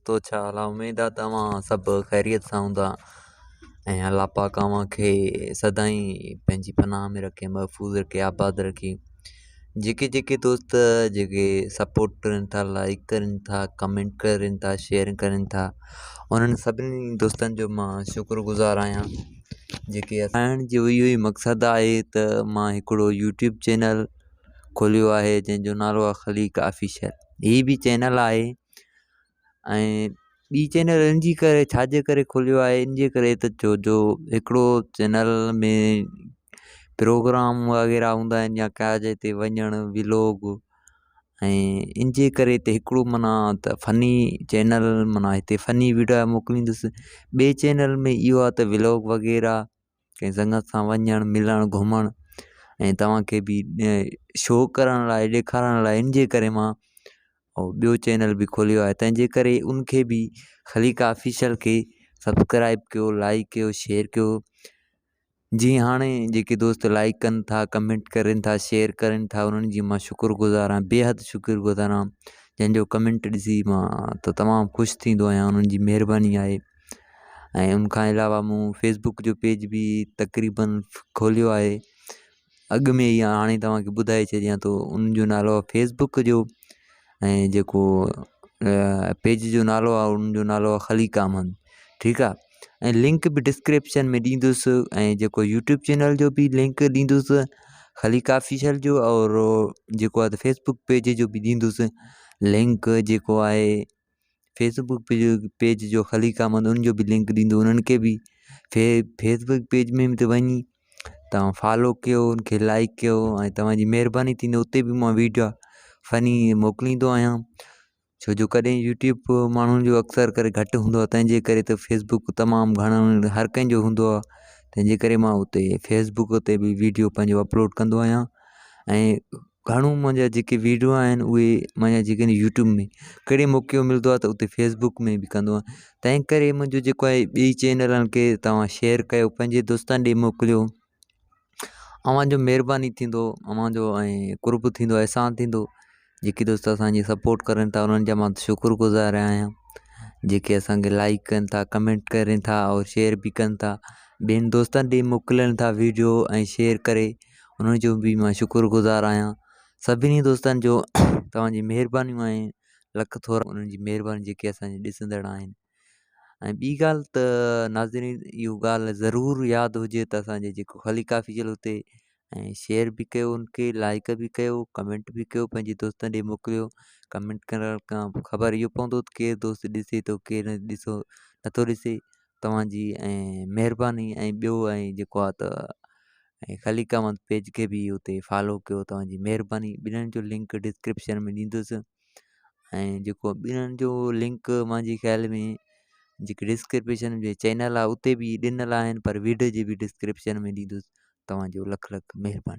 दोस्तो, छा हाल आहे? उमेद आहे तव्हां सभु ख़ैरियत सां हूंदा ऐं अल्लाह पाक खे सदाईं पंहिंजी पनाह में रखे, महफ़ूज़ रखे, आबाद रखे। जेके दोस्त जेके सपोर्ट करनि था, लाइक करनि था, कमेंट करनि था, शेयर करनि था, उन्हनि सभिनी दोस्तनि जो मां शुक्रगुज़ार आहियां। जेके असांजो जो इहो ई मक़सदु आहे त मां हिकिड़ो यूट्यूब चैनल खोलियो आहे जंहिंजो नालो आहे ख़लीक ऑफिशियल। हीअ बि चैनल आहे ऐं ॿी चैनल इनजे करे छाजे करे खोलियो आहे, इनजे करे त जो हिकिड़ो चैनल में प्रोग्राम वग़ैरह हूंदा आहिनि या का जॻह ते वञणु व्लॉग, ऐं इनजे करे हिते हिकिड़ो माना त फ़नी चैनल माना हिते फ़नी वीडियो मोकिलींदुसि। ॿिए चैनल में इहो आहे त व्लॉग वग़ैरह कंहिं संगत सां वञणु मिलणु घुमणु ऐं तव्हांखे बि शो करण लाइ ॾेखारण लाइ इनजे करे मां ॿियो चैनल बि खोलियो आहे। तंहिंजे करे उनखे बि ख़लीक ऑफिशियल खे सब्सक्राइब कयो, लाइक कयो, शेयर कयो। जीअं हाणे जेके दोस्त लाइक कनि था, कमेंट करनि था, शेयर करनि था, उन्हनि जी मां शुक्रगुज़ार आहियां, बेहदि शुक्रगुज़ार आहियां। जंहिंजो कमेंट ॾिसी मां त तमामु ख़ुशि थींदो आहियां, उन्हनि जी महिरबानी आहे। ऐं उनखां अलावा मूं फेसबुक जो पेज बि तक़रीबन खोलियो आहे अॻु में ई, हाणे तव्हांखे ॿुधाए छॾियां थो। उनजो नालो आहे फेसबुक जो, ऐं जेको पेज जो नालो आहे उनजो नालो आहे ख़लीक अहमद, ठीकु आहे। ऐं लिंक बि डिस्क्रिप्शन में ॾींदुसि, ऐं जेको यूट्यूब चैनल जो बि लिंक ॾींदुसि ख़लीक ऑफिशियल जो, और जेको आहे त फेसबुक पेज जो बि ॾींदुसि लिंक। जेको आहे फेसबुक पेज जो ख़लीक अहमद, उनजो बि लिंक ॾींदो। उन्हनि खे बि फेसबुक पेज में त वञी तव्हां फॉलो कयो, उनखे लाइक कयो, ऐं तव्हांजी महिरबानी थींदी। उते बि मां वीडियो फ़नी मोकिलींदो आहियां, छो जो कॾहिं यूट्यूब माण्हुनि जो अक्सर करे घटि हूंदो आहे, तंहिंजे करे त फेसबुक तमामु घणो हर कंहिंजो हूंदो आहे। तंहिंजे करे मां उते फेसबुक ते बि वीडियो पंहिंजो अपलोड कंदो आहियां। ऐं घणो मुंहिंजा जेके वीडियो आहिनि उहे मुंहिंजा जेके यूट्यूब में कहिड़े मौक़े मिलंदो आहे त उते फेसबुक में बि कंदो आहियां। तंहिं करे मुंहिंजो जेको आहे ॿई चैनलनि खे तव्हां शेयर कयो, पंहिंजे दोस्तनि ॾे मोकिलियो। अव्हांजो महिरबानी थींदो, अव्हांजो ऐं कुर्ब थींदो, अहसान थींदो। जेके दोस्त असांजी सपोर्ट करनि था उन्हनि जा मां शुक्रगुज़ार आहियां। जेके असांखे लाइक कनि था, कमेंट करनि था और शेयर बि कनि था, ॿियनि दोस्तनि ॾे मोकिलनि था वीडियो ऐं शेयर करे, उन्हनि जो बि मां शुक्रगुज़ार आहियां। सभिनी दोस्तनि जो तव्हांजी महिरबानियूं आहिनि, लख थोरा उन्हनि जी महिरबानी जेके असांजे ॾिसंदड़ आहिनि। ऐं ॿी ॻाल्हि त नाज़रीन, इहो ॻाल्हि ज़रूरु यादि हुजे त असांजे जेको ख़लीक ऑफिशियल उते ऐं शेयर बि कयो, उनखे लाइक बि कयो, कमेंट बि कयो, पंहिंजे दोस्तनि ॾे मोकिलियो। कमेंट करण खां ख़बर इहो पवंदो त केरु दोस्त ॾिसे थो, केरु नथो ॾिसे। तव्हांजी ऐं महिरबानी। ऐं ॿियो ऐं जेको आहे त ऐं ख़लीक अहमद पेज खे बि उते फॉलो कयो, तव्हांजी महिरबानी। ॿिन्हिनि जो लिंक डिस्क्रिप्शन में ॾींदुसि, ऐं जेको ॿिन्हिनि जो लिंक मुंहिंजे ख़्याल में जेके डिस्क्रिप्शन जे चैनल आहे उते बि ॾिनल आहिनि, पर वीडियो जी बि डिस्क्रिप्शन में ॾींदुसि। तव्हांजो लख महिरबानी।